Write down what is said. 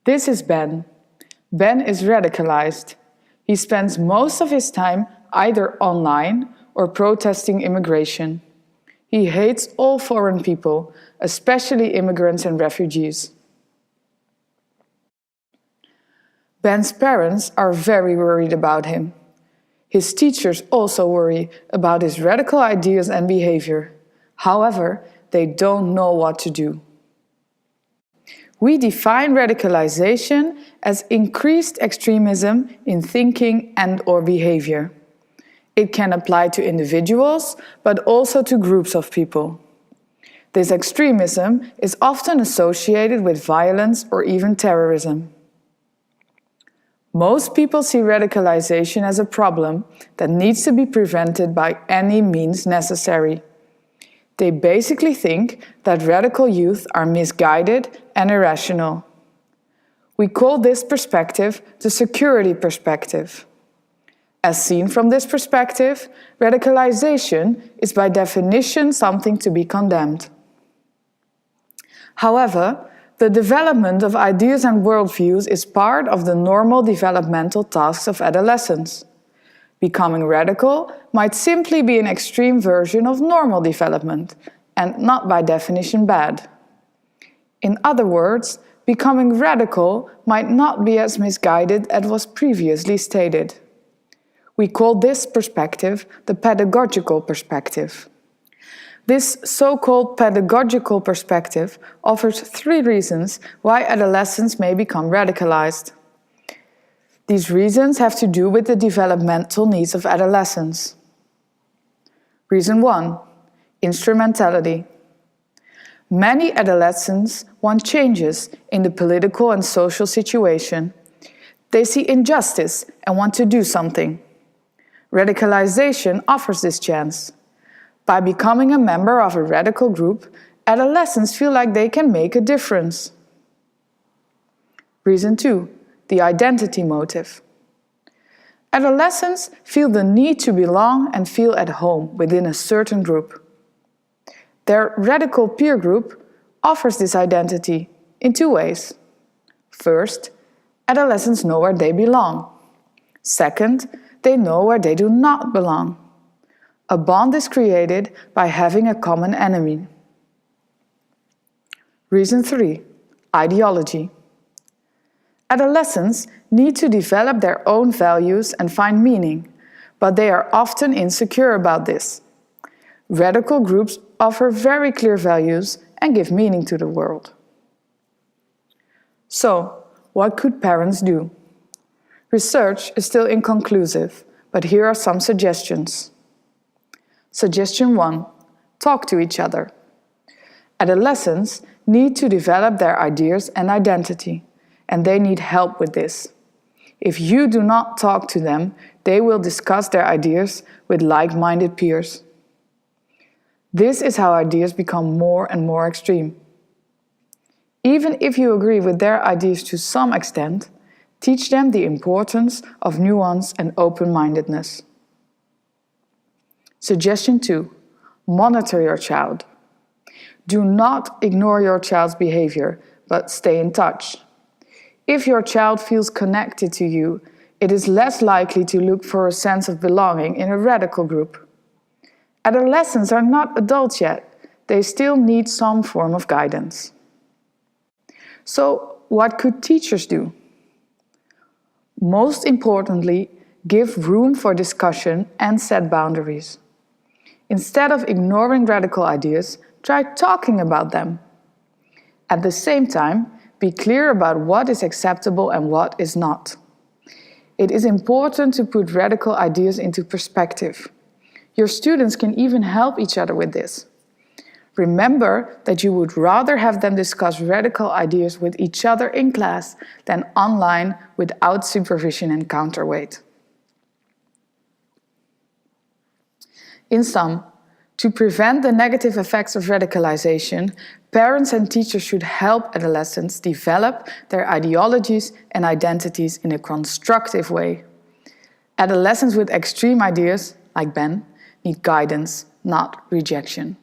This is Ben. Ben is radicalized. He spends most of his time either online or protesting immigration. He hates all foreign people, especially immigrants and refugees. Ben's parents are very worried about him. His teachers also worry about his radical ideas and behavior. However, they don't know what to do. We define radicalization as increased extremism in thinking and/or behavior. It can apply to individuals, but also to groups of people. This extremism is often associated with violence or even terrorism. Most people see radicalization as a problem that needs to be prevented by any means necessary. They basically think that radical youth are misguided and irrational. We call this perspective the security perspective. As seen from this perspective, radicalization is by definition something to be condemned. However, the development of ideas and worldviews is part of the normal developmental tasks of adolescence. Becoming radical might simply be an extreme version of normal development, and not by definition bad. In other words, becoming radical might not be as misguided as was previously stated. We call this perspective the pedagogical perspective. This so-called pedagogical perspective offers 3 reasons why adolescents may become radicalized. These reasons have to do with the developmental needs of adolescents. Reason 1: instrumentality. Many adolescents want changes in the political and social situation. They see injustice and want to do something. Radicalization offers this chance. By becoming a member of a radical group, adolescents feel like they can make a difference. Reason 2: the identity motive. Adolescents feel the need to belong and feel at home within a certain group. Their radical peer group offers this identity in 2 ways. First, adolescents know where they belong. Second, they know where they do not belong. A bond is created by having a common enemy. Reason 3: ideology. Adolescents need to develop their own values and find meaning, but they are often insecure about this. Radical groups offer very clear values and give meaning to the world. So, what could parents do? Research is still inconclusive, but here are some suggestions. Suggestion 1: talk to each other. Adolescents need to develop their ideas and identity, and they need help with this. If you do not talk to them, they will discuss their ideas with like-minded peers. This is how ideas become more and more extreme. Even if you agree with their ideas to some extent, teach them the importance of nuance and open-mindedness. Suggestion 2: monitor your child. Do not ignore your child's behavior, but stay in touch. If your child feels connected to you, it is less likely to look for a sense of belonging in a radical group. Adolescents are not adults yet. They still need some form of guidance. So, what could teachers do? Most importantly, give room for discussion and set boundaries. Instead of ignoring radical ideas, try talking about them. At the same time, be clear about what is acceptable and what is not. It is important to put radical ideas into perspective. Your students can even help each other with this. Remember that you would rather have them discuss radical ideas with each other in class than online without supervision and counterweight. In sum, to prevent the negative effects of radicalization, parents and teachers should help adolescents develop their ideologies and identities in a constructive way. Adolescents with extreme ideas, like Ben, need guidance, not rejection.